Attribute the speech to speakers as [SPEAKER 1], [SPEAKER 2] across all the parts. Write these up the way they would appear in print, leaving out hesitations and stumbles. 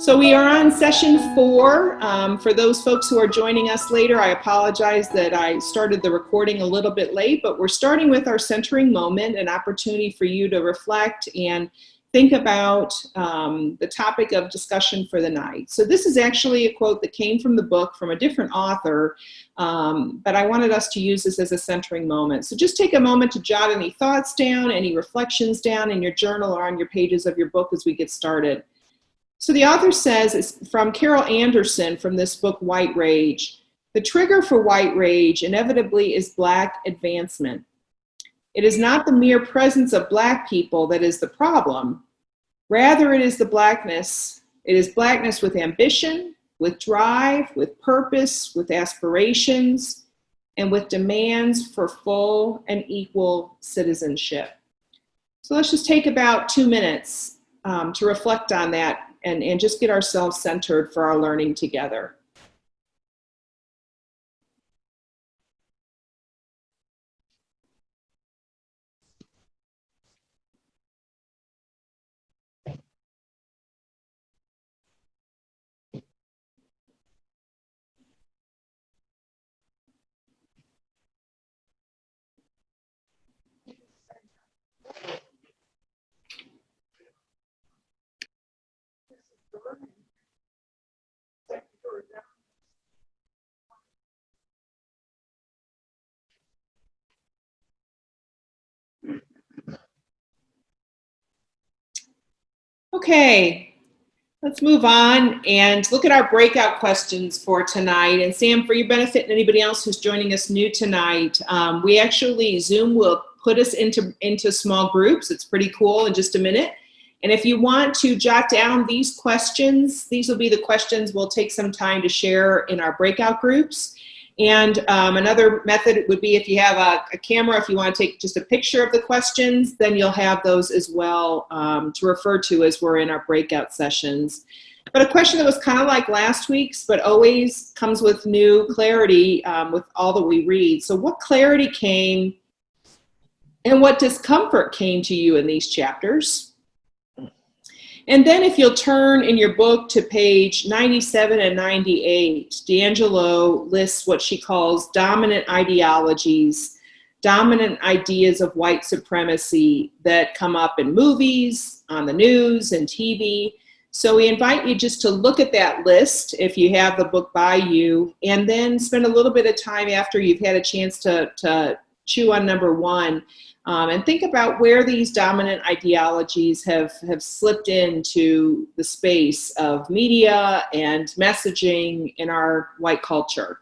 [SPEAKER 1] So we are on session 4. For those folks who are joining us later, I apologize that I started the recording a little bit late, but we're starting with our centering moment, an opportunity for you to reflect and think about the topic of discussion for the night. So this is actually a quote that came from the book from a different author, but I wanted us to use this as a centering moment. So just take a moment to jot any thoughts down, any reflections down in your journal or on your pages of your book as we get started. So the author says, it's from Carol Anderson from this book, White Rage. The trigger for white rage inevitably is Black advancement. It is not the mere presence of Black people that is the problem. Rather, it is the Blackness. It is Blackness with ambition, with drive, with purpose, with aspirations, and with demands for full and equal citizenship. So let's just take about 2 minutes to reflect on that and just get ourselves centered for our learning together. Okay, let's move on and look at our breakout questions for tonight. And Sam, for your benefit and anybody else who's joining us new tonight, we actually, Zoom will put us into small groups. It's pretty cool in just a minute. And if you want to jot down these questions, these will be the questions we'll take some time to share in our breakout groups. And another method would be if you have a camera, if you want to take just a picture of the questions, then you'll have those as well to refer to as we're in our breakout sessions. But a question that was kind of like last week's, but always comes with new clarity with all that we read. So what clarity came and what discomfort came to you in these chapters? And then if you'll turn in your book to page 97 and 98, D'Angelo lists what she calls dominant ideologies, dominant ideas of white supremacy that come up in movies, on the news, and TV. So we invite you just to look at that list if you have the book by you, and then spend a little bit of time after you've had a chance to chew on number 1. And think about where these dominant ideologies have slipped into the space of media and messaging in our white culture.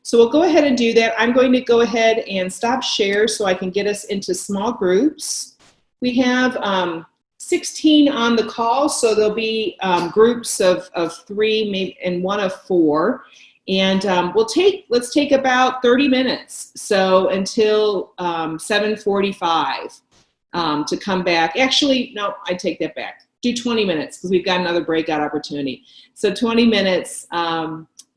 [SPEAKER 1] So we'll go ahead and do that. I'm going to go ahead and stop share so I can get us into small groups. We have 16 on the call, so there'll be groups of 3 maybe, and 1 of 4. And let's take about 30 minutes, so until 7:45 to come back. Actually, no, I take that back. Do 20 minutes because we've got another breakout opportunity. So 20 minutes,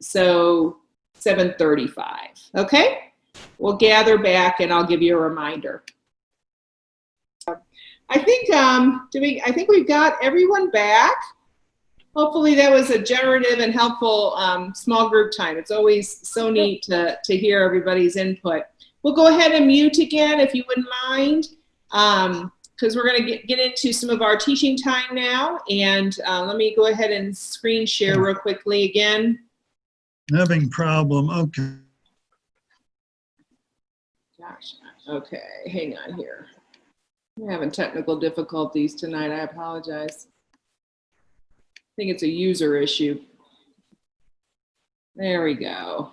[SPEAKER 1] so 7:35. Okay, we'll gather back and I'll give you a reminder. I think we've got everyone back. Hopefully that was a generative and helpful small group time. It's always so neat to hear everybody's input. We'll go ahead and mute again if you wouldn't mind, because we're going to get into some of our teaching time now. And let me go ahead and screen share real quickly again.
[SPEAKER 2] Having problem, okay.
[SPEAKER 1] Gosh, okay, hang on here. I'm having technical difficulties tonight, I apologize. I think it's a user issue. There we go.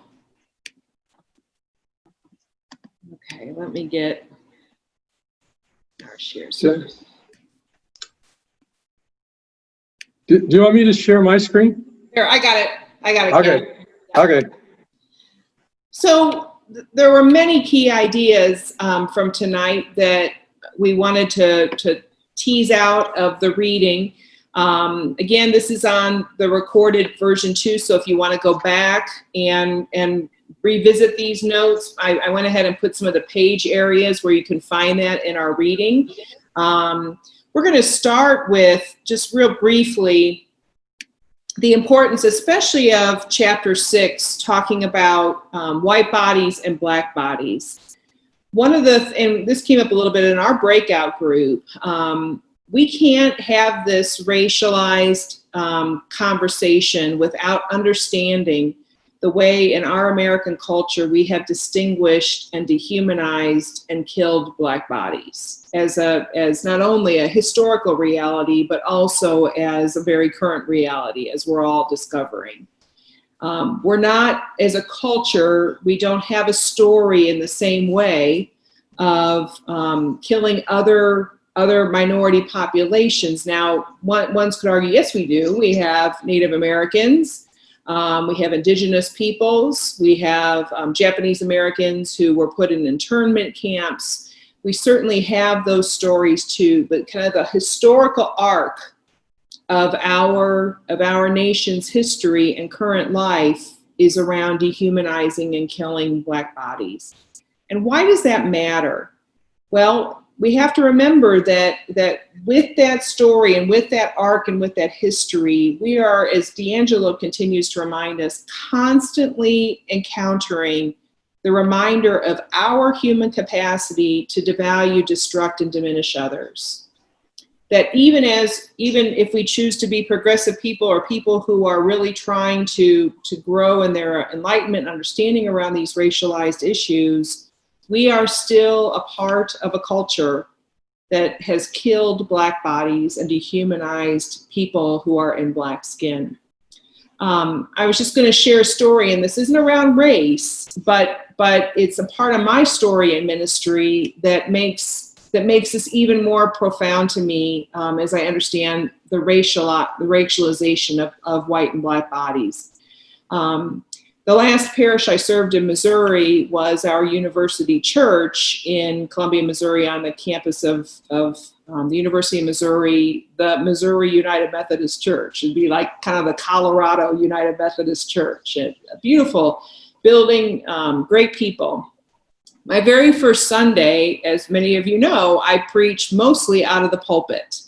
[SPEAKER 1] Okay, let me get our share.
[SPEAKER 3] Do you want me to share my screen?
[SPEAKER 1] Here, I got it.
[SPEAKER 3] Okay. Okay.
[SPEAKER 1] So there were many key ideas from tonight that we wanted to tease out of the reading. Again, this is on the recorded version too, so if you want to go back and revisit these notes, I went ahead and put some of the page areas where you can find that in our reading. We're going to start with, just real briefly, the importance, especially of chapter 6, talking about white bodies and black bodies. One of the, and this came up a little bit in our breakout group, we can't have this racialized conversation without understanding the way in our American culture we have distinguished and dehumanized and killed black bodies as not only a historical reality, but also as a very current reality, as we're all discovering. We're not, as a culture, we don't have a story in the same way of killing other minority populations. Now, one could argue, yes, we do. We have Native Americans, we have indigenous peoples, we have Japanese Americans who were put in internment camps. We certainly have those stories too, but kind of the historical arc of our nation's history and current life is around dehumanizing and killing black bodies. And why does that matter? Well, we have to remember that with that story and with that arc and with that history, we are, as D'Angelo continues to remind us, constantly encountering the reminder of our human capacity to devalue, destruct, and diminish others. That even if we choose to be progressive people or people who are really trying to grow in their enlightenment, understanding around these racialized issues, we are still a part of a culture that has killed black bodies and dehumanized people who are in black skin. I was just going to share a story, and this isn't around race, but it's a part of my story and ministry that makes this even more profound to me as I understand the racialization of white and black bodies. The last parish I served in Missouri was our university church in Columbia, Missouri, on the campus of the University of Missouri, the Missouri United Methodist Church. It'd be like kind of the Colorado United Methodist Church. A beautiful building, great people. My very first Sunday, as many of you know, I preach mostly out of the pulpit.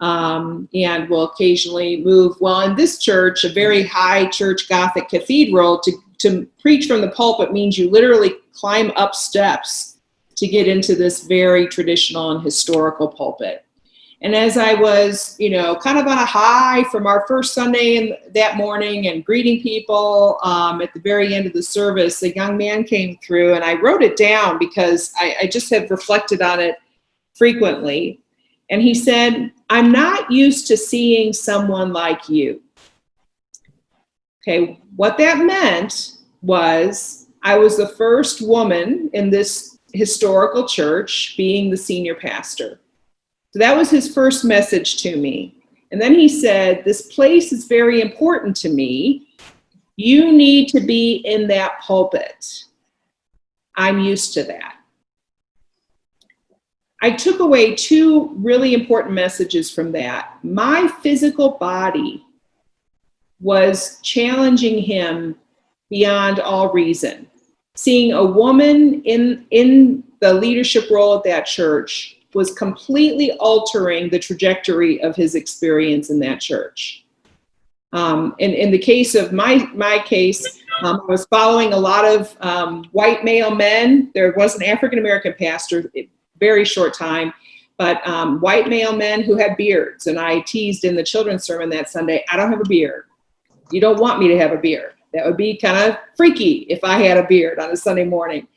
[SPEAKER 1] And will occasionally move, well, in this church, a very high church Gothic cathedral, to preach from the pulpit means you literally climb up steps to get into this very traditional and historical pulpit. And as I was, kind of on a high from our first Sunday that morning and greeting people at the very end of the service, a young man came through, and I wrote it down because I just have reflected on it frequently. And he said, "I'm not used to seeing someone like you." Okay, what that meant was I was the first woman in this historical church being the senior pastor. So that was his first message to me. And then he said, "This place is very important to me. You need to be in that pulpit. I'm used to that." I took away two really important messages from that. My physical body was challenging him beyond all reason. Seeing a woman in the leadership role at that church was completely altering the trajectory of his experience in that church. In the case of my case, I was following a lot of white male men. There was an African-American pastor, very short time, but white male men who had beards. And I teased in the children's sermon that Sunday, I don't have a beard. You don't want me to have a beard. That would be kind of freaky if I had a beard on a Sunday morning.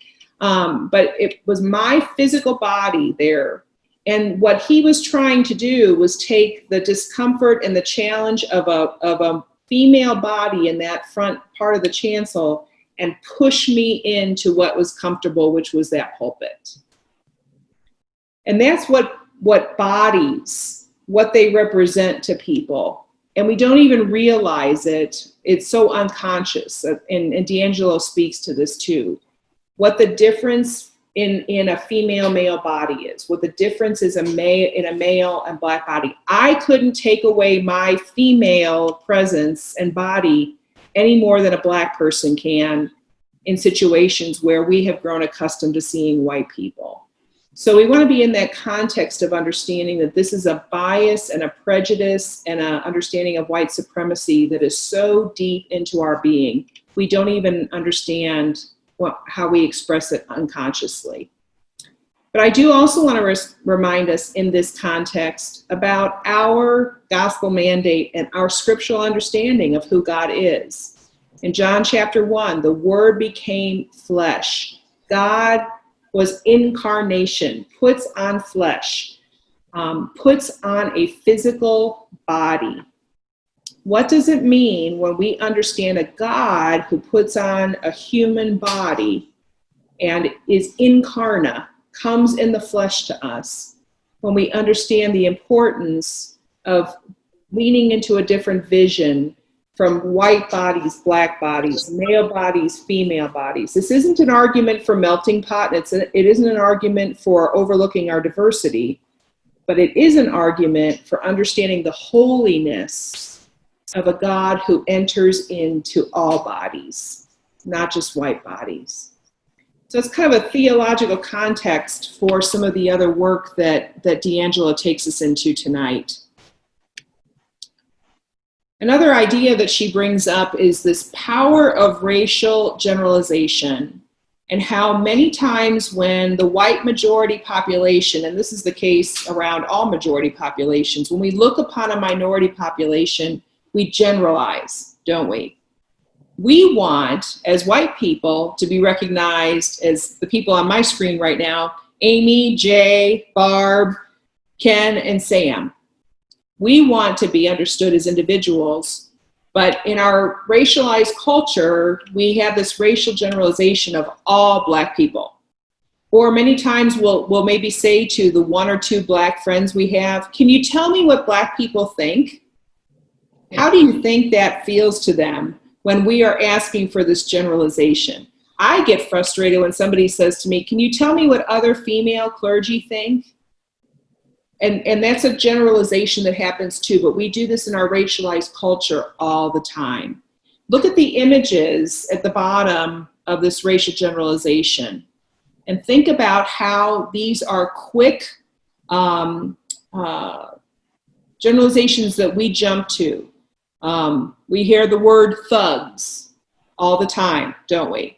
[SPEAKER 1] But it was my physical body there. And what he was trying to do was take the discomfort and the challenge of a female body in that front part of the chancel and push me into what was comfortable, which was that pulpit. And that's what bodies, what they represent to people. And we don't even realize it. It's so unconscious. And D'Angelo speaks to this too. What the difference in a female-male body is, what the difference is in a male and black body. I couldn't take away my female presence and body any more than a black person can in situations where we have grown accustomed to seeing white people. So we want to be in that context of understanding that this is a bias and a prejudice and an understanding of white supremacy that is so deep into our being, we don't even understand how we express it unconsciously. But I do also want to remind us in this context about our gospel mandate and our scriptural understanding of who God is. In John chapter 1, the Word became flesh. God was incarnation, puts on flesh, puts on a physical body. What does it mean when we understand a God who puts on a human body and is incarnate, comes in the flesh to us, when we understand the importance of leaning into a different vision from white bodies, black bodies, male bodies, female bodies. This isn't an argument for melting pot. It isn't an argument for overlooking our diversity, but it is an argument for understanding the holiness of a God who enters into all bodies, not just white bodies. So it's kind of a theological context for some of the other work that D'Angela takes us into tonight. Another idea that she brings up is this power of racial generalization, and how many times when the white majority population, and this is the case around all majority populations, when we look upon a minority population, we generalize, don't we? We want, as white people, to be recognized as the people on my screen right now, Amy, Jay, Barb, Ken, and Sam. We want to be understood as individuals, but in our racialized culture, we have this racial generalization of all black people. Or many times we'll maybe say to the one or two black friends we have, can you tell me what black people think? How do you think that feels to them when we are asking for this generalization? I get frustrated when somebody says to me, can you tell me what other female clergy think? And that's a generalization that happens too, but we do this in our racialized culture all the time. Look at the images at the bottom of this racial generalization and think about how these are quick generalizations that we jump to. We hear the word thugs all the time, don't we?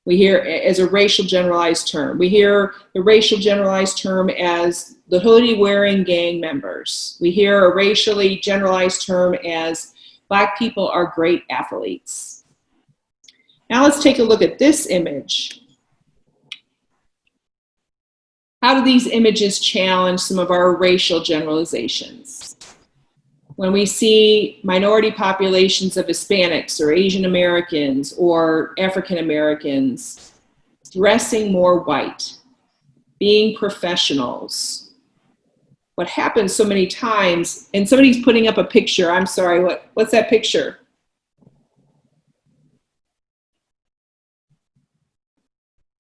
[SPEAKER 1] We hear as a racial generalized term. We hear the racial generalized term as the hoodie-wearing gang members. We hear a racially generalized term as black people are great athletes. Now let's take a look at this image. How do these images challenge some of our racial generalizations? When we see minority populations of Hispanics or Asian Americans or African Americans dressing more white, being professionals, what happens so many times, and somebody's putting up a picture, I'm sorry, what's that picture?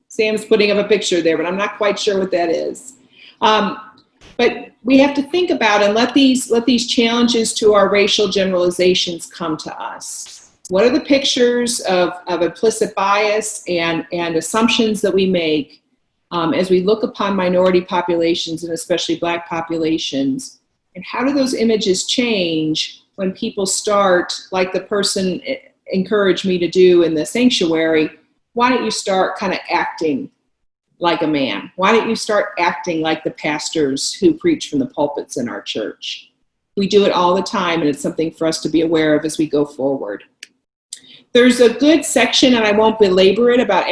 [SPEAKER 1] Sam's putting up a picture there, but I'm not quite sure what that is. But we have to think about and let these challenges to our racial generalizations come to us. What are the pictures of implicit bias and assumptions that we make as we look upon minority populations and especially black populations? And how do those images change when people start, like the person encouraged me to do in the sanctuary, why don't you start kind of acting like a man? Why don't you start acting like the pastors who preach from the pulpits in our church? We do it all the time, and it's something for us to be aware of as we go forward. There's a good section, and I won't belabor it, about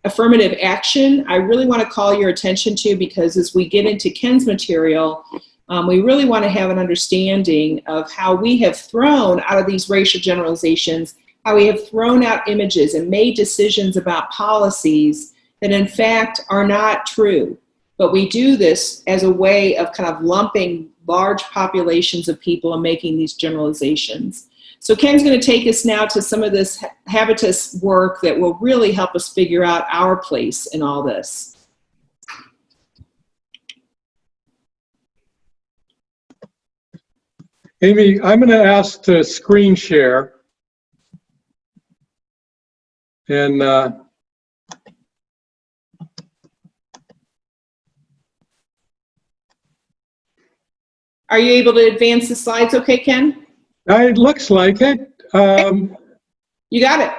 [SPEAKER 1] affirmative action. I really want to call your attention to, because as we get into Ken's material, we really want to have an understanding of how we have thrown out of these racial generalizations, how we have thrown out images and made decisions about policies that in fact are not true. But we do this as a way of kind of lumping large populations of people and making these generalizations. So Ken's going to take us now to some of this Habitus work that will really help us figure out our place in all this.
[SPEAKER 3] Amy, I'm going to ask to screen share. And
[SPEAKER 1] Are you able to advance the slides okay, Ken?
[SPEAKER 3] It looks like it.
[SPEAKER 1] You got it.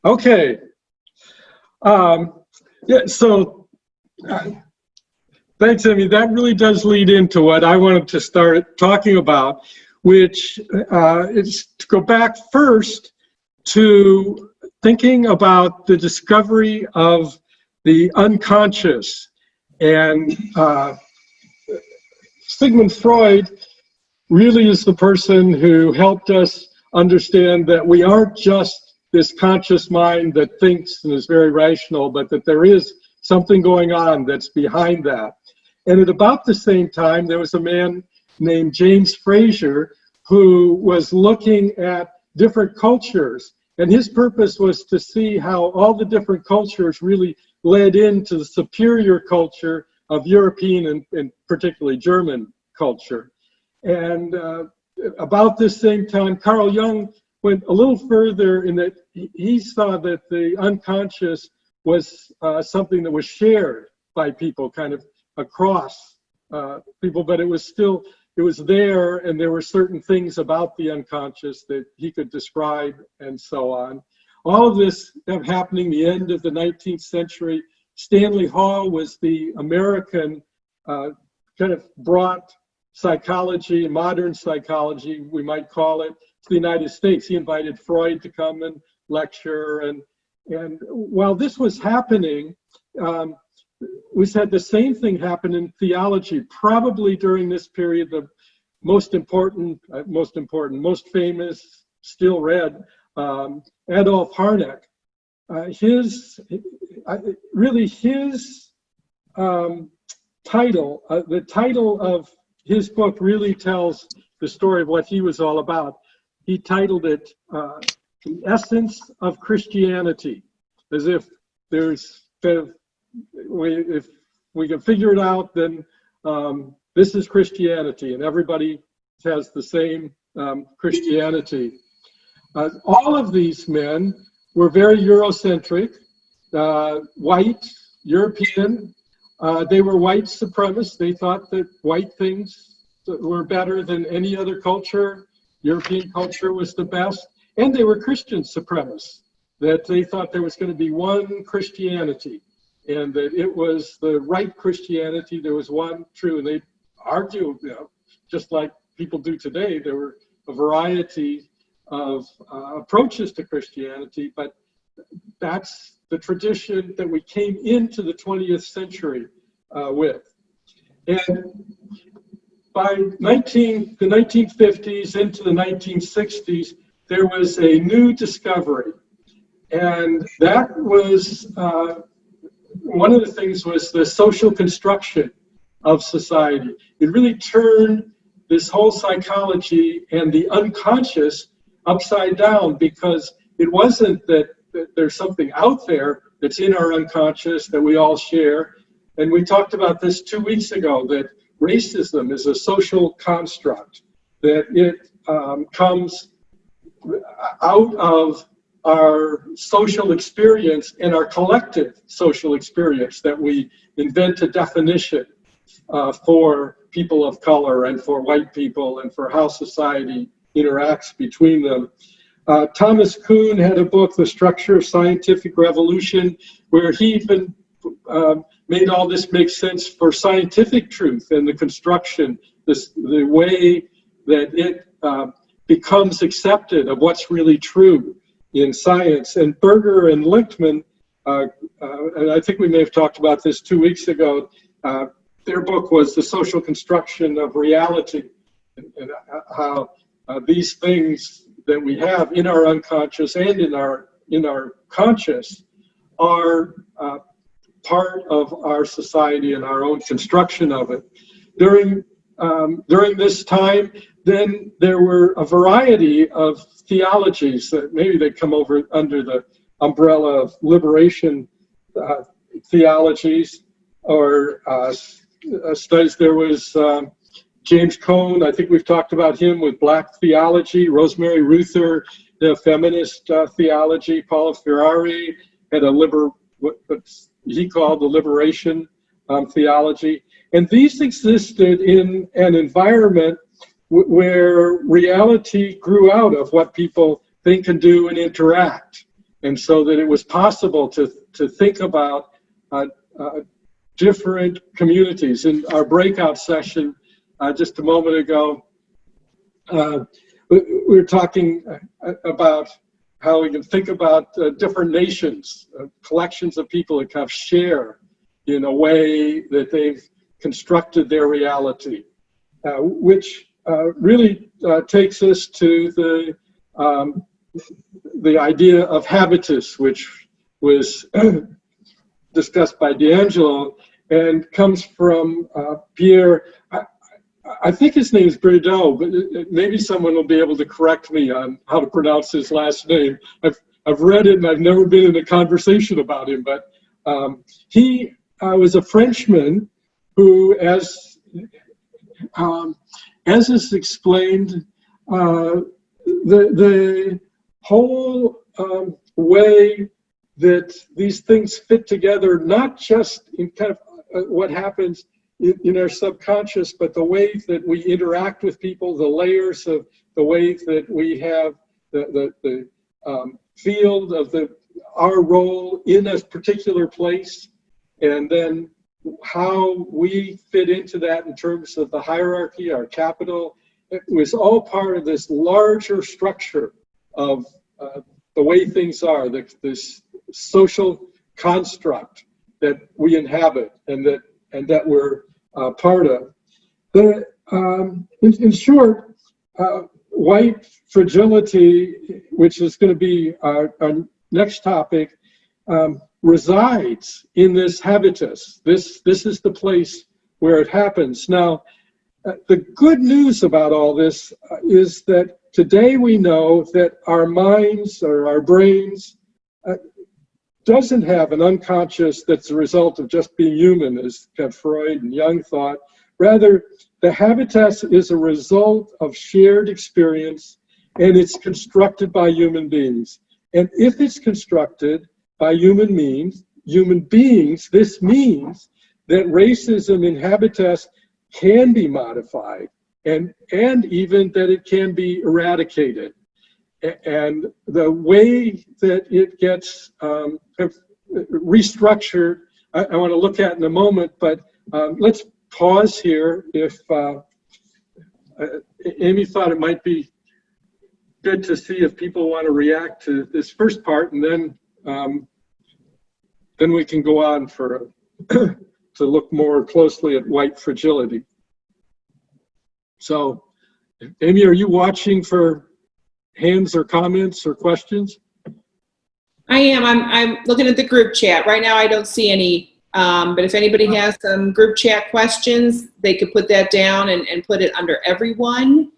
[SPEAKER 3] Okay. Yeah, so thanks, Amy. That really does lead into what I wanted to start talking about, which is to go back first to thinking about the discovery of the unconscious. And Sigmund Freud really is the person who helped us understand that we aren't just this conscious mind that thinks and is very rational, but that there is something going on that's behind that. And at about the same time, there was a man named James Frazer who was looking at different cultures. And his purpose was to see how all the different cultures really led into the superior culture of European and particularly German culture. And about this same time, Carl Jung went a little further in that he saw that the unconscious was something that was shared by people kind of across people, but it was there, and there were certain things about the unconscious that he could describe and so on. All of this happening the end of the 19th century. Stanley Hall was the American kind of brought psychology, modern psychology, we might call it, to the United States. He invited Freud to come and lecture. And while this was happening, we said the same thing happened in theology, probably during this period. The most famous, still read, Adolf Harnack. His title, the title of his book really tells the story of what he was all about. He titled it The Essence of Christianity, as if there's if we can figure it out, then this is Christianity, and everybody has the same Christianity. All of these men were very Eurocentric, white, European. They were white supremacists. They thought that white things were better than any other culture. European culture was the best. And they were Christian supremacists, that they thought there was going to be one Christianity, and that it was the right Christianity. There was one true, and they argue, just like people do today. There were a variety of approaches to Christianity, but that's the tradition that we came into the 20th century with. And by the 1950s into the 1960s, there was a new discovery. And that was, one of the things was the social construction of society. It really turned this whole psychology and the unconscious upside down, because it wasn't that there's something out there that's in our unconscious that we all share. And we talked about this 2 weeks ago, that racism is a social construct, that it comes out of our social experience and our collective social experience, that we invent a definition for people of color and for white people and for how society interacts between them. Thomas Kuhn had a book, The Structure of Scientific Revolution, where he even made all this make sense for scientific truth and the construction, the way that it becomes accepted of what's really true in science. And Berger and Lichtman, and I think we may have talked about this 2 weeks ago, their book was The Social Construction of Reality, and how these things that we have in our unconscious and in our conscious are part of our society and our own construction of it. During this time, then there were a variety of theologies that maybe they come over under the umbrella of liberation theologies or studies. There was James Cone, I think we've talked about him with Black theology. Rosemary Ruther, the feminist theology. Paulo Ferrari had what he called the liberation theology. And these existed in an environment where reality grew out of what people think and do and interact. And so that it was possible to think about different communities. In our breakout session just a moment ago, we were talking about how we can think about different nations, collections of people that kind of share in a way that they've constructed their reality, which really takes us to the idea of habitus, which was discussed by D'Angelo and comes from Pierre. I think his name is Brideau, but maybe someone will be able to correct me on how to pronounce his last name. I've read it and I've never been in a conversation about him, but he was a Frenchman who, as is explained, the whole way that these things fit together, not just in kind of what happens in our subconscious, but the way that we interact with people, the layers of the way that we have the field of our role in a particular place, and then how we fit into that in terms of the hierarchy, our capital. It was all part of this larger structure of the way things are, this social construct that we inhabit and that we're part of. In short, white fragility, which is going to be our next topic, resides in this habitus. This is the place where it happens. Now, the good news about all this is that today we know that our minds or our brains doesn't have an unconscious that's a result of just being human, as Freud and Jung thought. Rather, the habitus is a result of shared experience, and it's constructed by human beings. And if it's constructed by human beings, this means that racism in habitus can be modified, and even that it can be eradicated. And the way that it gets restructured, I want to look at in a moment, but let's pause here. If Amy thought it might be good to see if people want to react to this first part, and then we can go on for to look more closely at white fragility. So, Amy, are you watching for hands or comments or questions?
[SPEAKER 1] I am. I'm looking at the group chat. Right now I don't see any, but if anybody has some group chat questions, they could put that down and put it under everyone,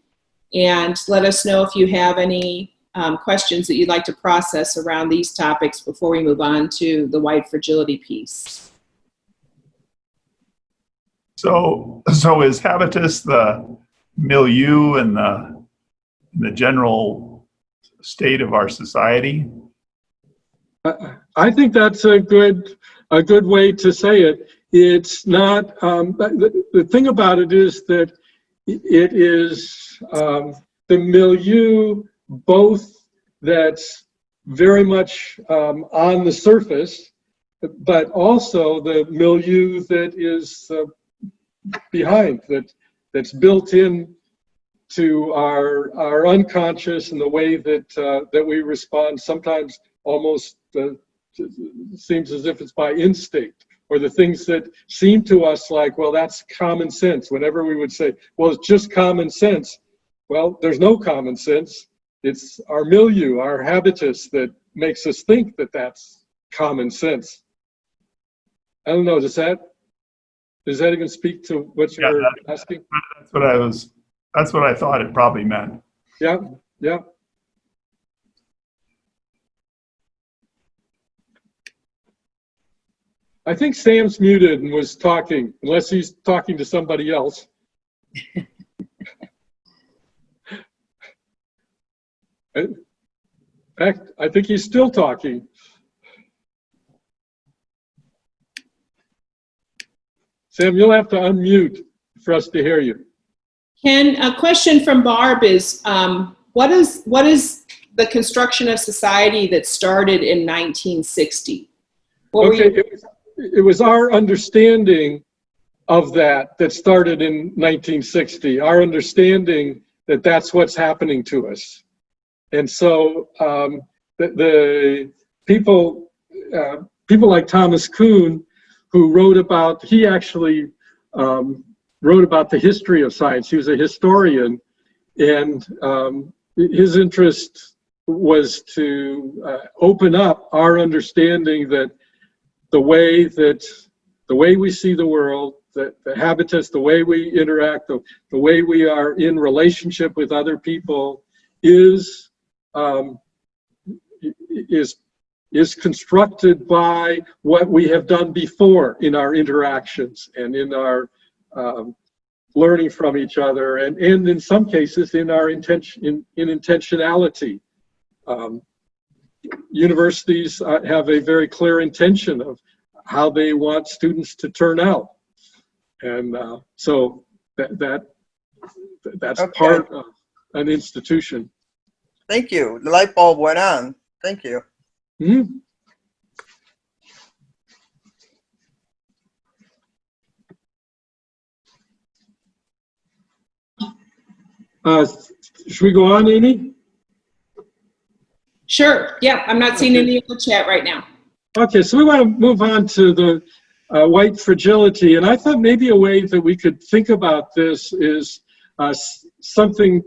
[SPEAKER 1] and let us know if you have any questions that you'd like to process around these topics before we move on to the white fragility piece.
[SPEAKER 4] So is habitus the milieu and the general state of our society?
[SPEAKER 3] I think that's a good way to say it. It's not, the thing about it is that it is the milieu, both that's very much on the surface, but also the milieu that is behind, that's built in to our unconscious and the way that we respond. Sometimes almost seems as if it's by instinct, or the things that seem to us like, well, that's common sense. Whenever we would say, well, it's just common sense. Well, there's no common sense. It's our milieu, our habitus, that makes us think that that's common sense. I don't know, does that even speak to what you were asking?
[SPEAKER 4] That's what I thought it probably meant.
[SPEAKER 3] Yeah, yeah. I think Sam's muted and was talking, unless he's talking to somebody else. In fact, I think he's still talking. Sam, you'll have to unmute for us to hear you.
[SPEAKER 1] Ken, a question from Barb is, what is the construction of society that started in 1960?
[SPEAKER 3] Okay, it was our understanding of that started in 1960. Our understanding that that's what's happening to us. And so the people like Thomas Kuhn, who wrote about, he actually wrote about the history of science. He was a historian, and his interest was to open up our understanding that the way we see the world, the habitus, the way we interact, the way we are in relationship with other people is constructed by what we have done before in our interactions and in our learning from each other, and in some cases in our intentionality. Universities have a very clear intention of how they want students to turn out, and so that's
[SPEAKER 5] Okay.
[SPEAKER 3] part of an institution.
[SPEAKER 5] Thank you. The light bulb went on. Thank you.
[SPEAKER 3] Mm-hmm. Should we go on, Amy?
[SPEAKER 1] Sure. Yeah, I'm not seeing any of the chat right now.
[SPEAKER 3] Okay, so we want to move on to the white fragility, and I thought maybe a way that we could think about this is something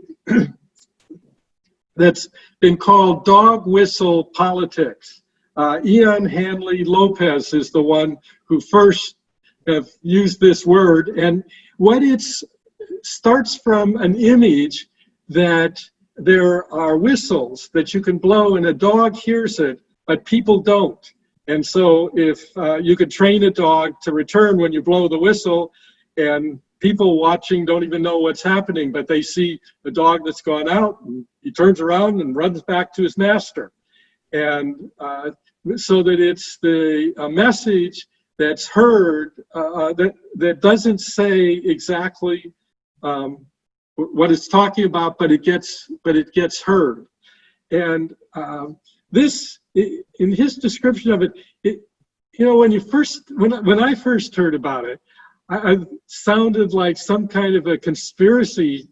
[SPEAKER 3] that's been called dog whistle politics. Ian Hanley Lopez is the one who first have used this word, and what it starts from an image that there are whistles that you can blow and a dog hears it, but people don't. And so if you could train a dog to return when you blow the whistle, and people watching don't even know what's happening, but they see the dog that's gone out, and he turns around and runs back to his master. And so that it's the message that's heard that doesn't say exactly what it's talking about, but it gets heard. And this, in his description of it, you know, when I first heard about it, I sounded like some kind of a conspiracy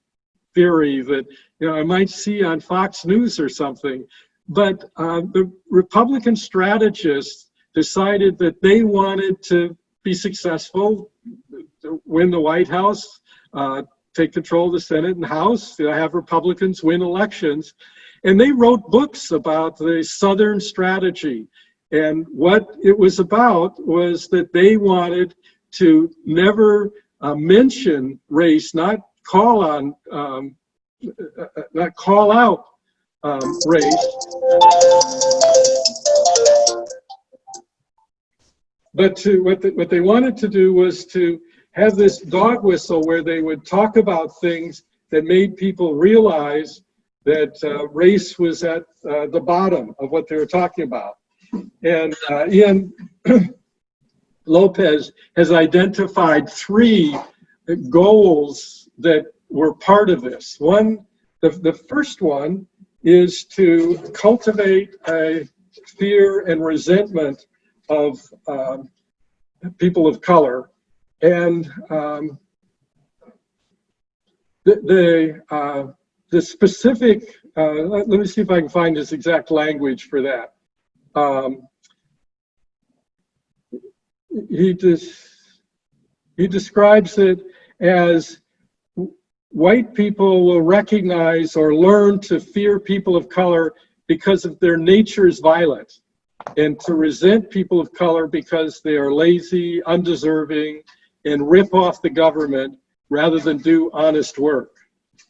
[SPEAKER 3] theory that, you know, I might see on Fox News or something. But the Republican strategists decided that they wanted to be successful, to win the White House, take control of the Senate and House, to have Republicans win elections. And they wrote books about the Southern strategy. And what it was about was that they wanted to never mention race, not call out race, but what they wanted to do was to have this dog whistle where they would talk about things that made people realize that race was at the bottom of what they were talking about. And Ian Lopez has identified 3 goals that were part of this. One, the first one is to cultivate a fear and resentment of people of color. And the specific, let me see if I can find his exact language for that. He describes it as white people will recognize or learn to fear people of color because of their nature is violent, and to resent people of color because they are lazy, undeserving, and rip off the government rather than do honest work.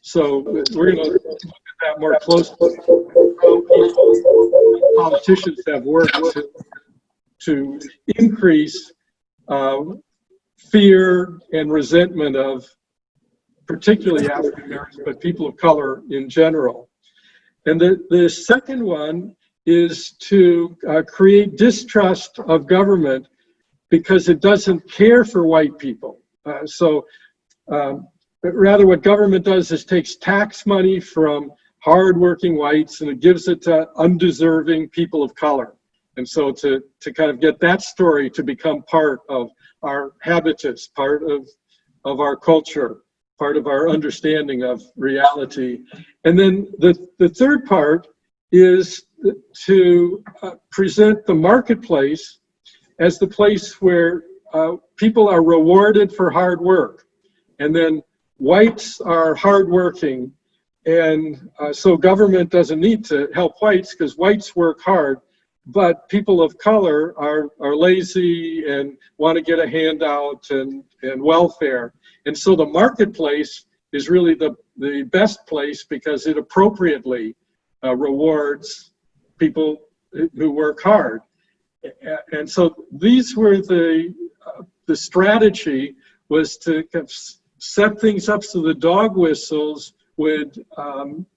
[SPEAKER 3] So we're going to look at that more closely. Politicians have worked to increase fear and resentment of particularly African Americans, but people of color in general. And the second one is to create distrust of government because it doesn't care for white people. Rather, what government does is takes tax money from hardworking whites and it gives it to undeserving people of color. And so to kind of get that story to become part of our habitus, part of our culture, part of our understanding of reality. And then the third part is to present the marketplace as the place where people are rewarded for hard work. And then whites are hardworking, and so government doesn't need to help whites because whites work hard, but people of color are lazy and want to get a handout and welfare. And so the marketplace is really the best place because it appropriately rewards people who work hard. And so these were the strategy was to kind of set things up so the dog whistles would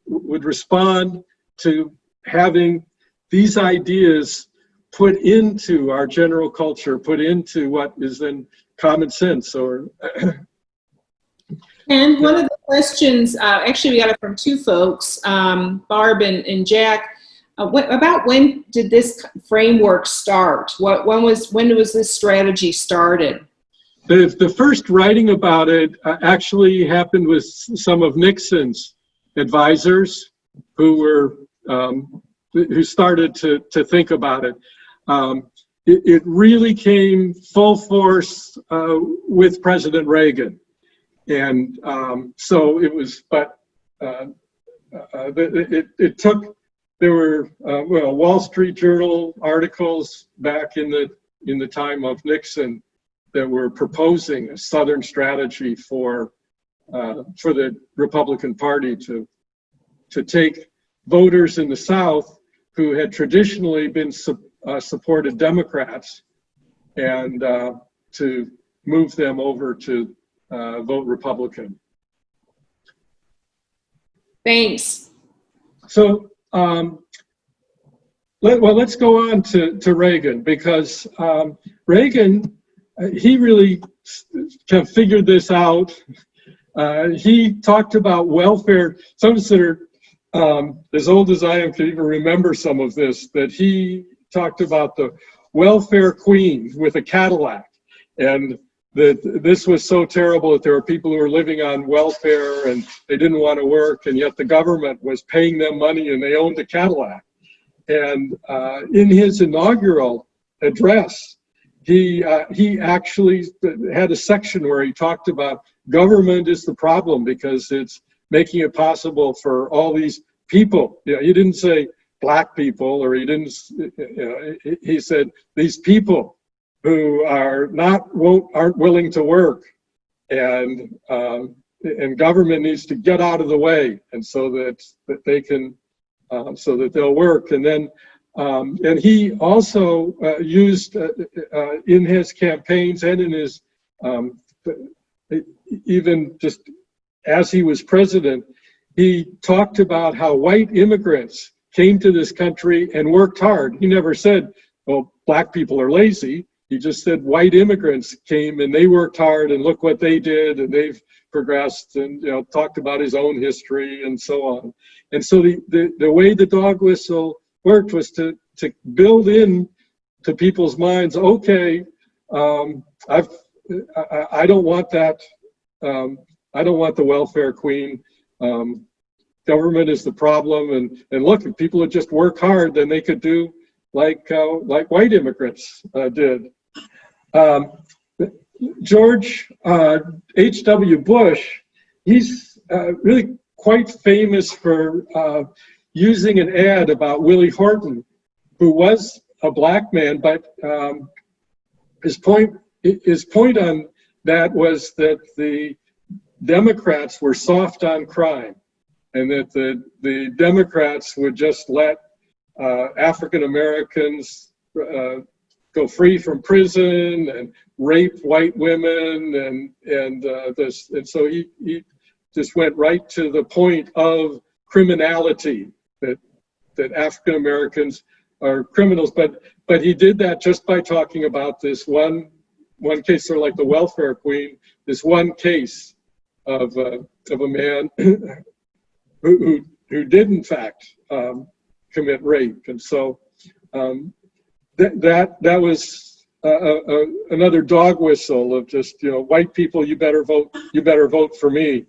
[SPEAKER 3] respond to having these ideas put into our general culture, put into what is then common sense. Or
[SPEAKER 1] And one of the questions, actually we got it from two folks, Barb and Jack, about when did this framework start? When was this strategy started?
[SPEAKER 3] The first writing about it actually happened with some of Nixon's advisors who started to think about it. It really came full force with President Reagan. And so it was, but it took, there were Wall Street Journal articles back in the time of Nixon that were proposing a Southern strategy for the Republican Party to take voters in the South who had traditionally been supported Democrats and to move them over to vote Republican.
[SPEAKER 1] Thanks.
[SPEAKER 3] So let's go on to Reagan, because Reagan, he really kind of figured this out. He talked about welfare. Some consider, as old as I am, can even remember some of this, that he talked about the welfare queen with a Cadillac, and that this was so terrible that there were people who were living on welfare and they didn't want to work, and yet the government was paying them money and they owned a Cadillac. And in his inaugural address, he actually had a section where he talked about government is the problem because it's making it possible for all these people. You know, he didn't say black people, or he didn't. He said these people who aren't willing to work, and government needs to get out of the way, and so that they can, so that they'll work. And then. And he also used in his campaigns and in his, even just as he was president, he talked about how white immigrants came to this country and worked hard. He never said, well, black people are lazy. He just said white immigrants came and they worked hard and look what they did and they've progressed, and talked about his own history and so on. And so the way the dog whistle worked was to build in to people's minds, okay, I don't want that, I don't want the welfare queen, government is the problem, and look, if people would just work hard, then they could do like white immigrants did. George H.W. Bush, he's really quite famous for using an ad about Willie Horton, who was a black man, but his point on that was that the Democrats were soft on crime, and that the Democrats would just let African Americans go free from prison and rape white women, and so he just went right to the point of criminality, that African Americans are criminals, but he did that just by talking about this one one case, sort of like the welfare queen, this one case of a man who did in fact commit rape, and so that was another dog whistle of just, white people, you better vote for me.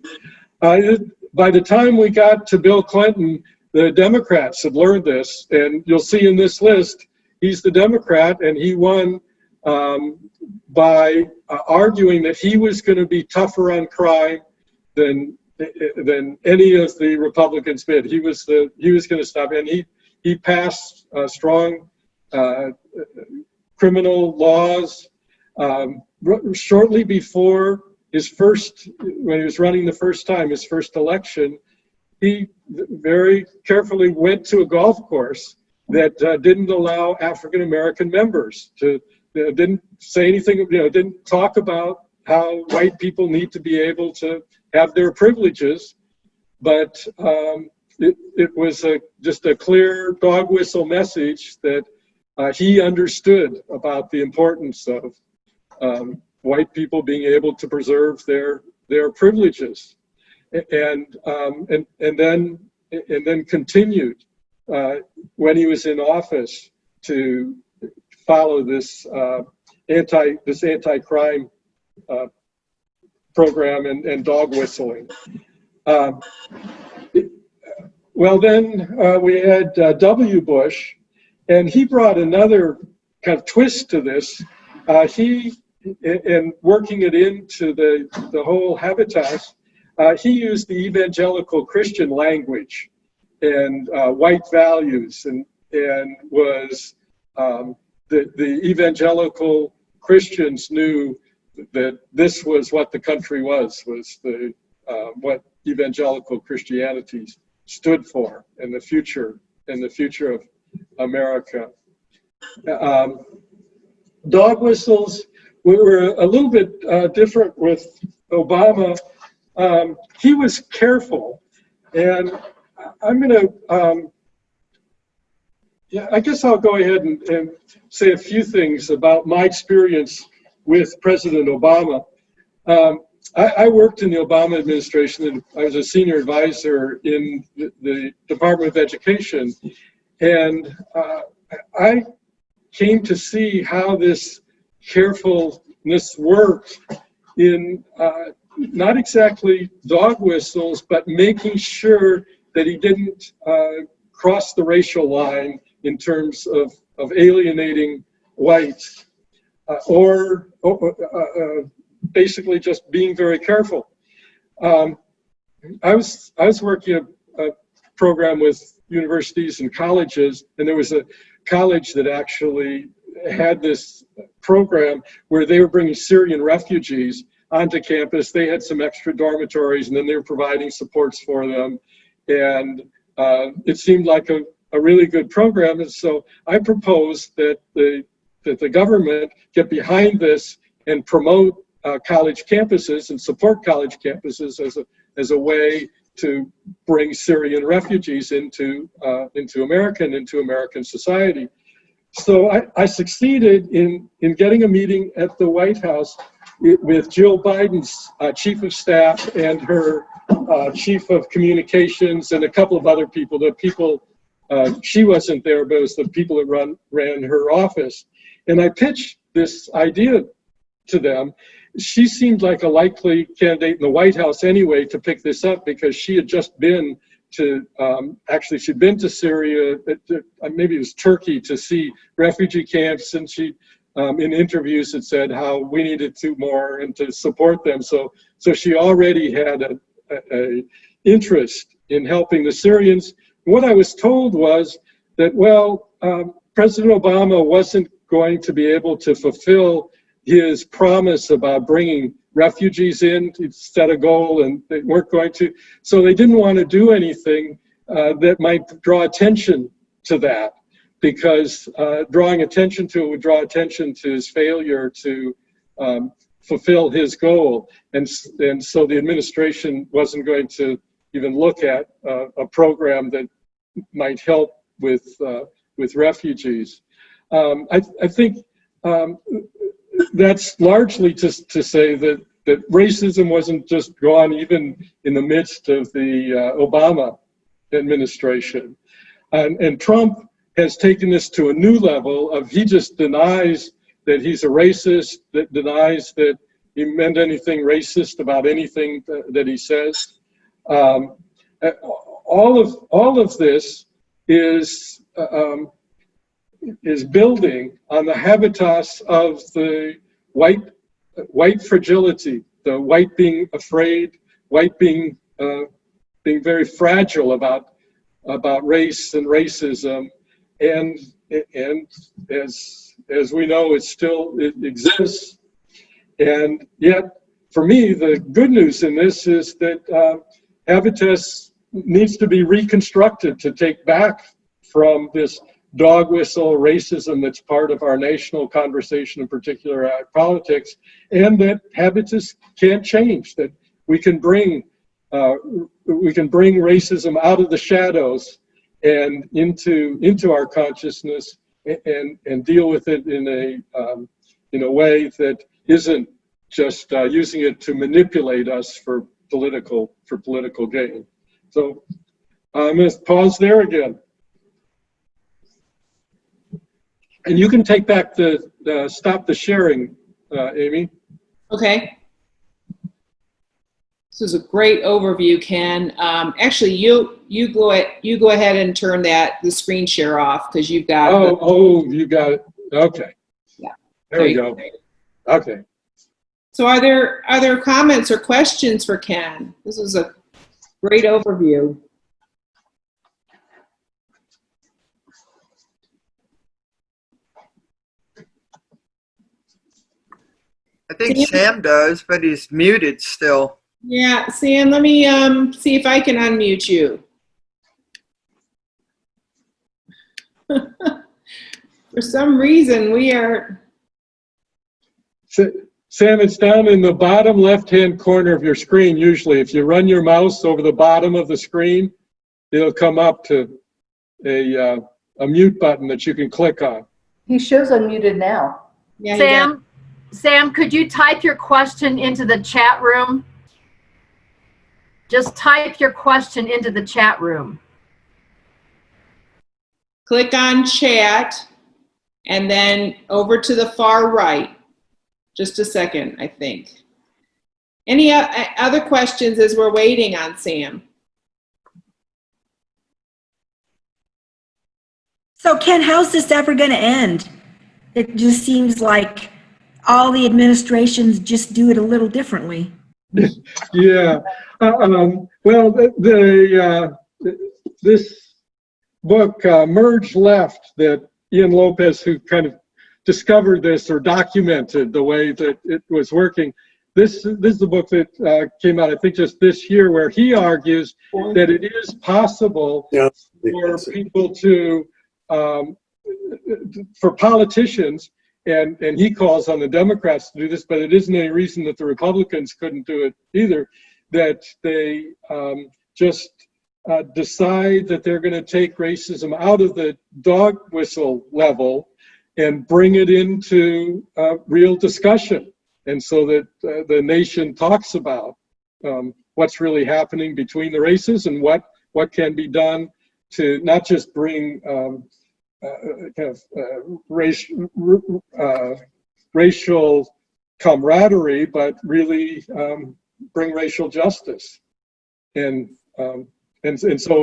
[SPEAKER 3] By the time we got to Bill Clinton, the Democrats had learned this, and you'll see in this list, he's the Democrat, and he won by arguing that he was going to be tougher on crime than any of the Republicans did. He was going to stop, and he passed strong criminal laws shortly before when he was running the first time, his first election. He very carefully went to a golf course that didn't allow African American members to, didn't say anything, didn't talk about how white people need to be able to have their privileges, but it was just a clear dog whistle message that he understood about the importance of white people being able to preserve their privileges, and then continued when he was in office to follow this anti-crime program and dog whistling. Well, then we had W. Bush, and he brought another kind of twist to this. And working it into the whole Habitus, he used the evangelical Christian language and white values, and was the evangelical Christians knew that this was what the country was the what evangelical Christianity stood for in the future of America. Dog whistles were a little bit different with Obama. He was careful, and I'm going to, I guess I'll go ahead and say a few things about my experience with President Obama. I worked in the Obama administration, and I was a senior advisor in the Department of Education, and I came to see how this carefulness worked in not exactly dog whistles, but making sure that he didn't cross the racial line in terms of alienating whites, or basically just being very careful. I was working a program with universities and colleges, and there was a college that actually had this program where they were bringing Syrian refugees onto campus. They had some extra dormitories, and then they were providing supports for them. And it seemed like a really good program. And so I proposed that the government get behind this and promote college campuses and support college campuses as a way to bring Syrian refugees into America and into American society. So I succeeded in getting a meeting at the White House with Jill Biden's chief of staff and her chief of communications and a couple of other people. The people, she wasn't there, but it was the people that ran her office. And I pitched this idea to them. She seemed like a likely candidate in the White House anyway to pick this up, because she had just been to, actually she'd been to Syria, maybe it was Turkey, to see refugee camps, and she, in interviews, had said how we needed to more and to support them. So she already had a interest in helping the Syrians. What I was told was that, well, President Obama wasn't going to be able to fulfill his promise about bringing refugees in. He'd set a goal, and they weren't going to. So they didn't want to do anything that might draw attention to that, because drawing attention to it would draw attention to his failure to fulfill his goal. And so the administration wasn't going to even look at a program that might help with refugees. I think that's largely just to say that racism wasn't just gone even in the midst of the Obama administration. And Trump has taken this to a new level of he just denies that he's a racist, that denies that he meant anything racist about anything that he says. All of this is building on the habitus of the white fragility, the white being afraid, white being very fragile about race and racism, and as we know, it exists. And yet, for me, the good news in this is that Habitus needs to be reconstructed to take back from this dog whistle racism that's part of our national conversation, in particular politics, and that Habitus can't change, that we can bring racism out of the shadows and into our consciousness and deal with it in a way that isn't just using it to manipulate us for political gain. So I'm going to pause there again. And you can take back the stop the sharing, Amy.
[SPEAKER 1] Okay. This is a great overview, Ken. Actually, you go ahead and turn the screen share off because you've got.
[SPEAKER 3] You got it. Okay.
[SPEAKER 1] Yeah.
[SPEAKER 3] There we go. Okay.
[SPEAKER 1] So are there comments or questions for Ken? This is a great overview.
[SPEAKER 5] I think Sam does, but he's muted still.
[SPEAKER 1] Yeah, Sam, let me see if I can unmute you. For some reason, we are...
[SPEAKER 3] Sam, it's down in the bottom left-hand corner of your screen, usually. If you run your mouse over the bottom of the screen, it'll come up to a mute button that you can click on.
[SPEAKER 6] He shows unmuted now.
[SPEAKER 1] Yeah,
[SPEAKER 7] Sam, could you type your question into the chat room? Just type your question into the chat room.
[SPEAKER 1] click on chat and then over to the far right. Just a second, I think. Any other questions as we're waiting on Sam?
[SPEAKER 8] So Ken, how's this ever going to end? It just seems like all the administrations just do it a little differently.
[SPEAKER 3] Yeah. Well, this book, Merge Left, that Ian Lopez, who kind of discovered this or documented the way that it was working, this is the book that came out, I think, just this year, where he argues that it is possible for people to, for politicians, and he calls on the Democrats to do this, but it isn't any reason that the Republicans couldn't do it either, that they just decide that they're going to take racism out of the dog whistle level and bring it into real discussion. And so that the nation talks about what's really happening between the races and what can be done to not just bring racial camaraderie, but really bring racial justice. And so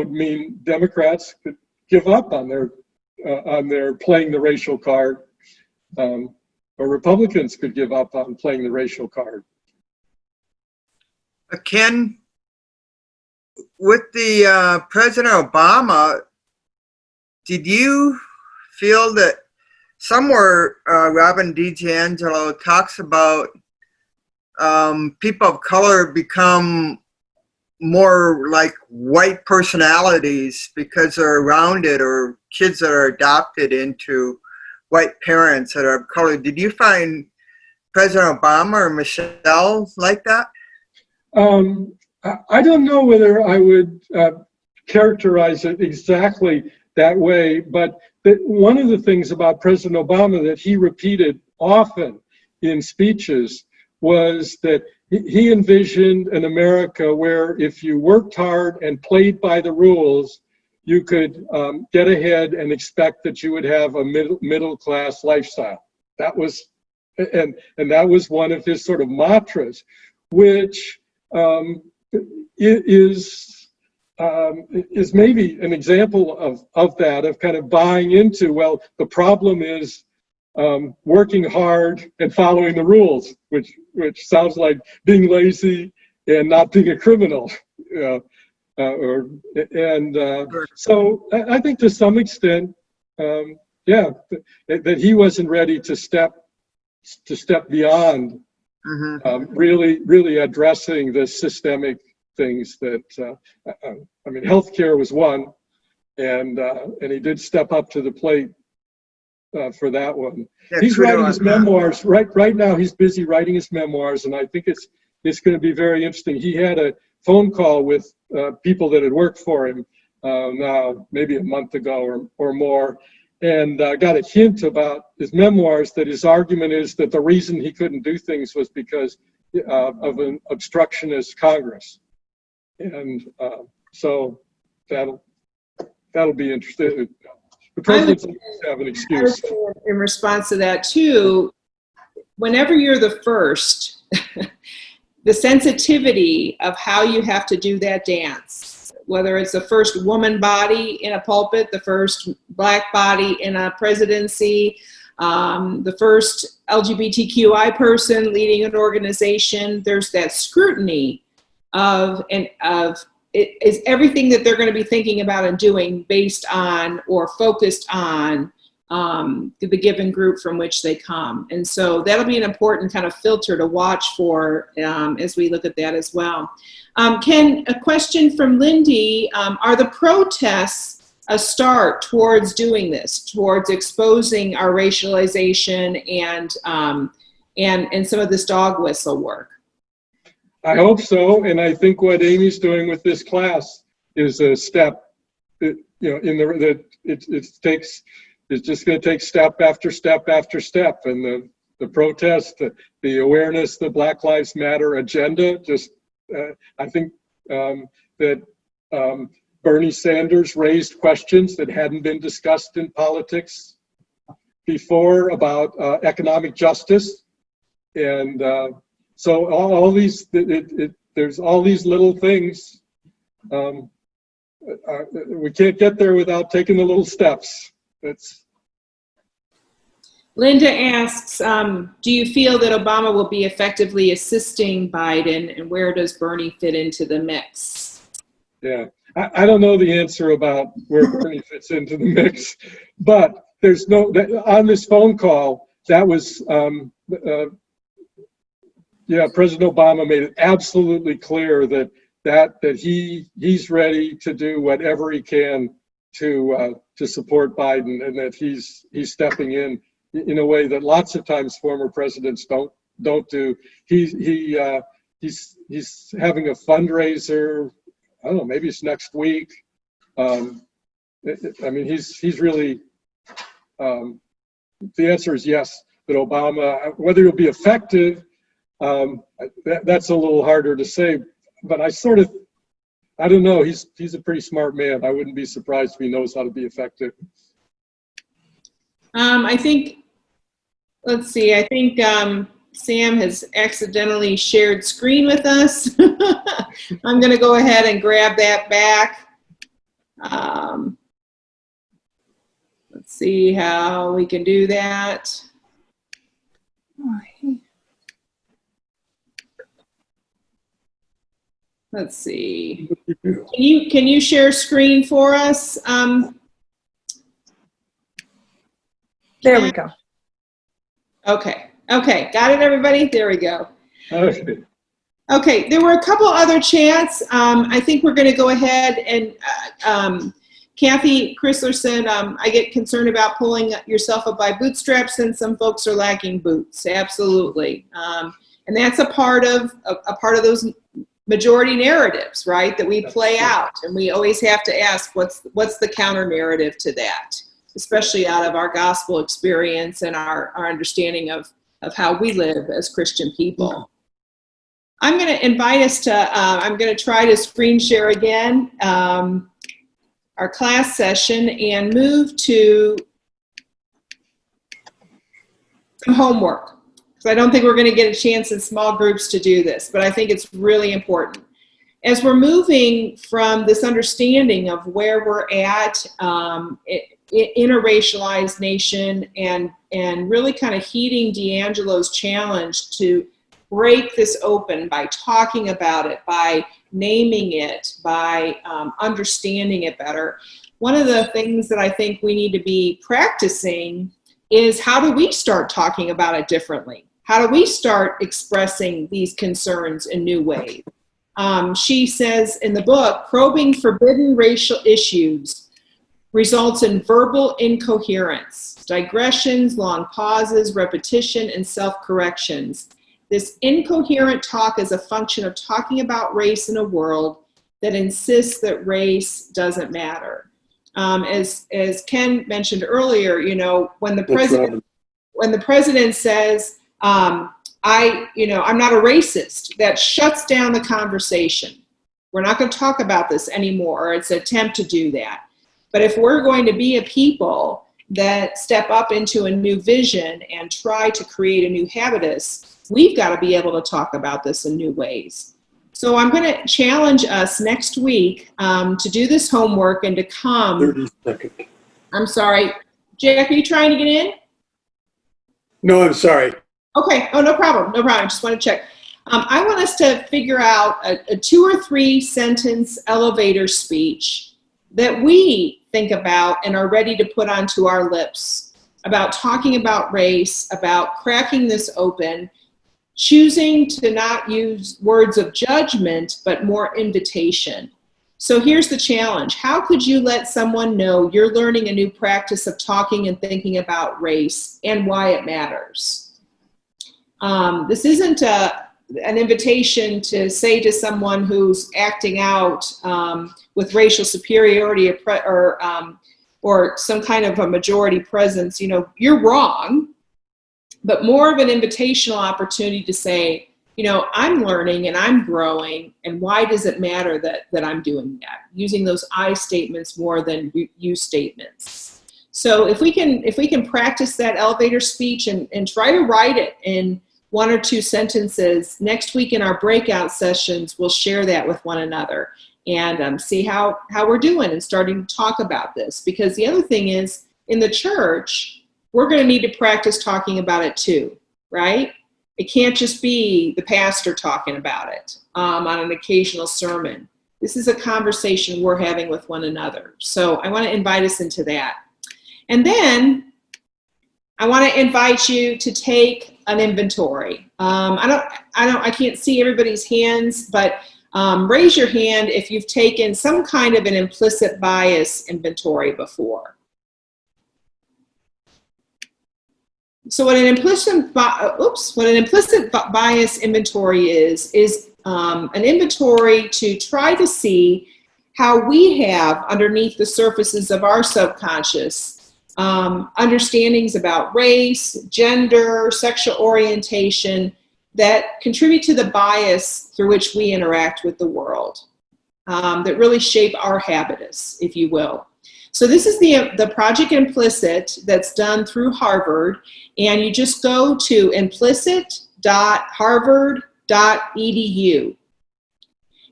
[SPEAKER 3] it mean Democrats could give up on their playing the racial card, or Republicans could give up on playing the racial card.
[SPEAKER 5] Ken, with the President Obama, did you feel that somewhere Robin DiAngelo talks about people of color become more like white personalities because they're around it, or kids that are adopted into white parents that are of color? Did you find President Obama or Michelle like that?
[SPEAKER 3] I don't know whether I would characterize it exactly that way, but one of the things about President Obama that he repeated often in speeches was that he envisioned an America where if you worked hard and played by the rules, you could get ahead and expect that you would have a middle class lifestyle. That was, and that was one of his sort of mantras, which is maybe an example of that, of kind of buying into, well, the problem is working hard and following the rules, which sounds like being lazy and not being a criminal. So I think to some extent, that he wasn't ready to step beyond really addressing the systemic things that I mean, healthcare was one, and he did step up to the plate for that one.
[SPEAKER 5] Yeah,
[SPEAKER 3] He's
[SPEAKER 5] kudos
[SPEAKER 3] writing his
[SPEAKER 5] on that.
[SPEAKER 3] memoirs right now. He's busy writing his memoirs, and I think it's going to be very interesting. He had a phone call with people that had worked for him now maybe a month ago or more, and got a hint about his memoirs that his argument is that the reason he couldn't do things was because of an obstructionist Congress, and so that'll be interesting. The president's going to have an excuse.
[SPEAKER 1] In response to that too, whenever you're the first, the sensitivity of how you have to do that dance, whether it's the first woman body in a pulpit, the first black body in a presidency, the first LGBTQI person leading an organization, there's that scrutiny of is everything that they're going to be thinking about and doing based on or focused on the given group from which they come. And so that'll be an important kind of filter to watch for as we look at that as well. Ken, a question from Lindy, are the protests a start towards doing this, towards exposing our racialization and some of this dog whistle work?
[SPEAKER 3] I hope so, and I think what Amy's doing with this class is a step. It's just going to take step after step after step, and the protest, the awareness, the Black Lives Matter agenda. Just I think that Bernie Sanders raised questions that hadn't been discussed in politics before about economic justice, and so all these, there's all these little things. We can't get there without taking the little steps.
[SPEAKER 1] Linda asks, do you feel that Obama will be effectively assisting Biden, and where does Bernie fit into the mix?
[SPEAKER 3] Yeah, I don't know the answer about where Bernie fits into the mix, but there's no, on this phone call, that was, President Obama made it absolutely clear that he's ready to do whatever he can to support Biden, and that he's stepping in a way that lots of times former presidents don't do. He's having a fundraiser. I don't know, maybe it's next week. I mean, he's really. The answer is yes. That Obama, whether he'll be effective. That's a little harder to say, but I don't know. He's a pretty smart man. I wouldn't be surprised if he knows how to be effective.
[SPEAKER 1] I think, let's see, I think Sam has accidentally shared screen with us. I'm going to go ahead and grab that back. Let's see how we can do that. Let's see. Can you share screen for us?
[SPEAKER 6] There we go.
[SPEAKER 1] Okay. Got it, everybody? There we go.
[SPEAKER 3] Okay.
[SPEAKER 1] Okay, there were a couple other chats. I think we're going to go ahead and Kathy Chrysler said, I get concerned about pulling yourself up by bootstraps, and some folks are lacking boots. Absolutely. And that's a part of those majority narratives, right, that we play out, and we always have to ask what's the counter narrative to that, especially out of our gospel experience and our understanding of of how we live as Christian people. I'm going to invite us to, I'm going to try to screen share again our class session and move to some homework. So I don't think we're going to get a chance in small groups to do this, but I think it's really important. As we're moving from this understanding of where we're at in a racialized nation and really kind of heeding D'Angelo's challenge to break this open by talking about it, by naming it, by understanding it better, one of the things that I think we need to be practicing is how do we start talking about it differently? How do we start expressing these concerns in new ways? She says in the book, probing forbidden racial issues results in verbal incoherence, digressions, long pauses, repetition, and self-corrections. This incoherent talk is a function of talking about race in a world that insists that race doesn't matter. As Ken mentioned earlier, you know, when the president says, I'm not a racist, that shuts down the conversation. We're not going to talk about this anymore, or it's an attempt to do that. But if we're going to be a people that step up into a new vision and try to create a new habitus, we've got to be able to talk about this in new ways. So I'm going to challenge us next week to do this homework and to come.
[SPEAKER 9] 30 seconds.
[SPEAKER 1] I'm sorry. Jack, are you trying to get in?
[SPEAKER 9] No, I'm sorry.
[SPEAKER 1] Okay. Oh, no problem. No problem. Just want to check. I want us to figure out a 2 or 3 sentence elevator speech that we think about and are ready to put onto our lips about talking about race, about cracking this open, choosing to not use words of judgment, but more invitation. So here's the challenge. How could you let someone know you're learning a new practice of talking and thinking about race and why it matters? This isn't an invitation to say to someone who's acting out with racial superiority or some kind of a majority presence, you know, you're wrong, but more of an invitational opportunity to say, you know, I'm learning and I'm growing, and why does it matter that I'm doing that? Using those I statements more than you statements. So if we can practice that elevator speech and try to write it in 1 or 2 sentences, next week in our breakout sessions, we'll share that with one another and see how we're doing and starting to talk about this. Because the other thing is, in the church, we're going to need to practice talking about it too, right? It can't just be the pastor talking about it on an occasional sermon. This is a conversation we're having with one another. So I want to invite us into that. And then I want to invite you to take an inventory. I can't see everybody's hands, but raise your hand if you've taken some kind of an implicit bias inventory before. So what an implicit bias inventory is an inventory to try to see how we have underneath the surfaces of our subconscious understandings about race, gender, sexual orientation that contribute to the bias through which we interact with the world, that really shape our habitus, if you will. So this is the Project Implicit that's done through Harvard, and you just go to implicit.harvard.edu.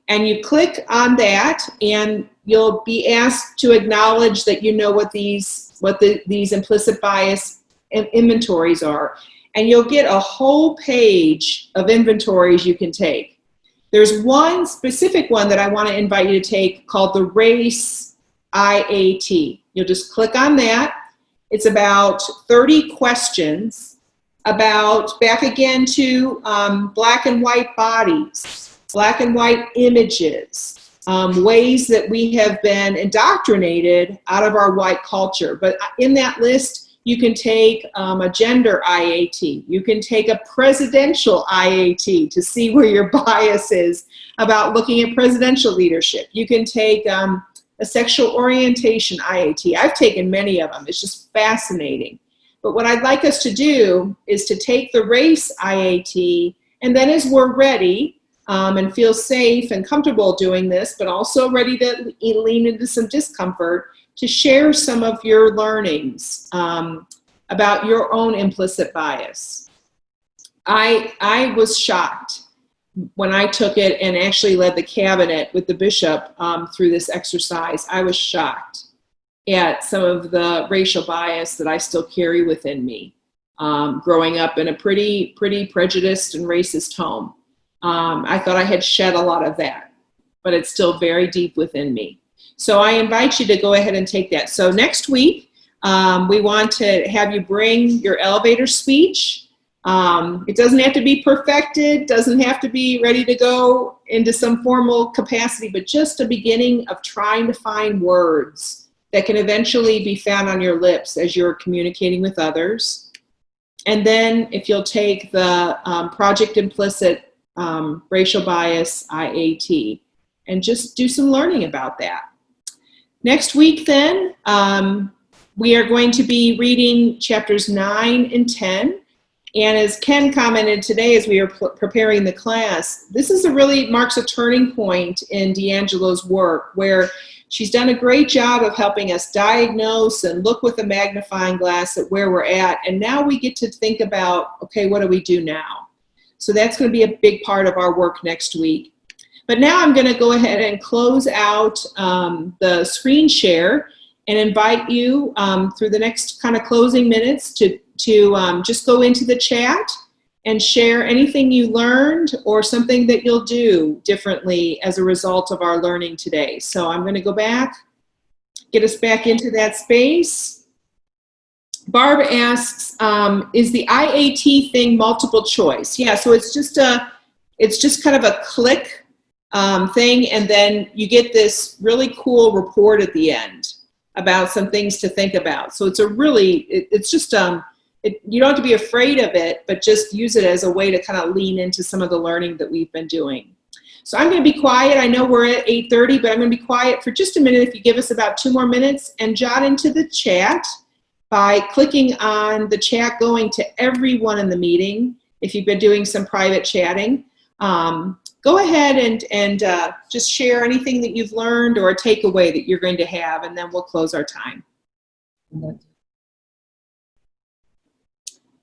[SPEAKER 1] And you click on that, and you'll be asked to acknowledge that you know what these implicit bias inventories are. And you'll get a whole page of inventories you can take. There's one specific one that I want to invite you to take called the Race IAT. You'll just click on that. It's about 30 questions about, back again to black and white bodies, black and white images, ways that we have been indoctrinated out of our white culture. But in that list, you can take a gender IAT. You can take a presidential IAT to see where your bias is about looking at presidential leadership. You can take a sexual orientation IAT. I've taken many of them. It's just fascinating. But what I'd like us to do is to take the race IAT, and then as we're ready and feel safe and comfortable doing this, but also ready to lean into some discomfort, to share some of your learnings about your own implicit bias. I was shocked when I took it and actually led the cabinet with the bishop through this exercise. I was shocked at some of the racial bias that I still carry within me, growing up in a pretty prejudiced and racist home. I thought I had shed a lot of that, but it's still very deep within me. So I invite you to go ahead and take that. So next week, we want to have you bring your elevator speech. It doesn't have to be perfected, doesn't have to be ready to go into some formal capacity, but just a beginning of trying to find words that can eventually be found on your lips as you're communicating with others. And then if you'll take the Project Implicit Racial Bias IAT and just do some learning about that. Next week then, we are going to be reading chapters 9 and 10. And as Ken commented today as we were preparing the class, this is really marks a turning point in D'Angelo's work, where she's done a great job of helping us diagnose and look with a magnifying glass at where we're at. And now we get to think about, okay, what do we do now? So that's going to be a big part of our work next week. But now I'm going to go ahead and close out the screen share and invite you through the next kind of closing minutes to just go into the chat and share anything you learned or something that you'll do differently as a result of our learning today. So I'm going to go back, get us back into that space. Barb asks, is the IAT thing multiple choice? Yeah, so it's just kind of a click thing, and then you get this really cool report at the end about some things to think about. So it's it's just, you don't have to be afraid of it, but just use it as a way to kind of lean into some of the learning that we've been doing. So I'm going to be quiet. I know we're at 8:30, but I'm going to be quiet for just a minute if you give us about 2 more minutes, and jot into the chat by clicking on the chat going to everyone in the meeting. If you've been doing some private chatting, go ahead and just share anything that you've learned or a takeaway that you're going to have, and then we'll close our time.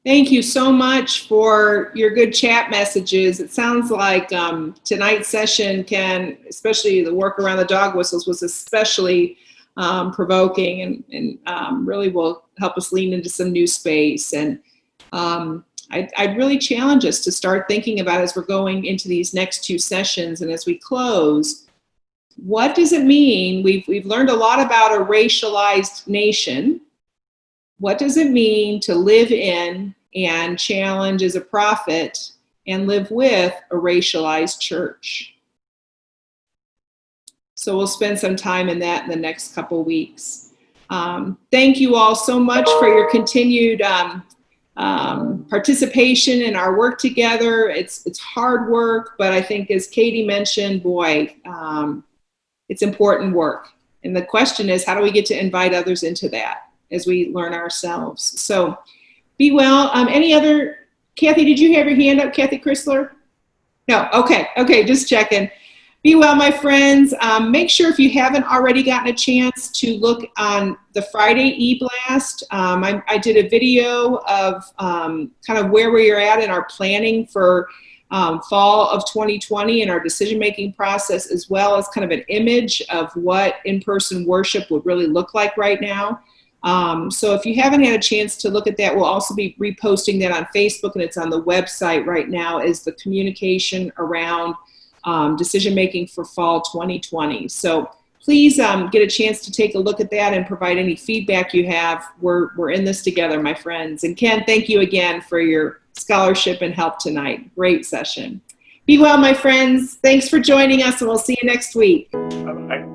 [SPEAKER 1] Thank you so much for your good chat messages. It sounds like tonight's session especially the work around the dog whistles, was especially provoking and really will help us lean into some new space. And I'd really challenge us to start thinking about, as we're going into these next 2 sessions and as we close, what does it mean? We've learned a lot about a racialized nation. What does it mean to live in and challenge as a prophet and live with a racialized church? So we'll spend some time in that in the next couple weeks. Thank you all so much for your continued participation in our work together. It's hard work, but I think, as Katie mentioned, boy, it's important work. And the question is, how do we get to invite others into that as we learn ourselves? So be well. Any other, Kathy, did you have your hand up, Kathy Chrysler? No, okay, just checking. Be well, my friends. Make sure, if you haven't already gotten a chance, to look on the Friday e-blast. I did a video of kind of where we are at in our planning for fall of 2020 and our decision-making process, as well as kind of an image of what in-person worship would really look like right now. So if you haven't had a chance to look at that, we'll also be reposting that on Facebook, and it's on the website right now as the communication around decision-making for fall 2020. So please get a chance to take a look at that and provide any feedback you have. We're in this together, my friends. And Ken, thank you again for your scholarship and help tonight. Great session. Be well, my friends. Thanks for joining us, and we'll see you next week.
[SPEAKER 4] Bye-bye.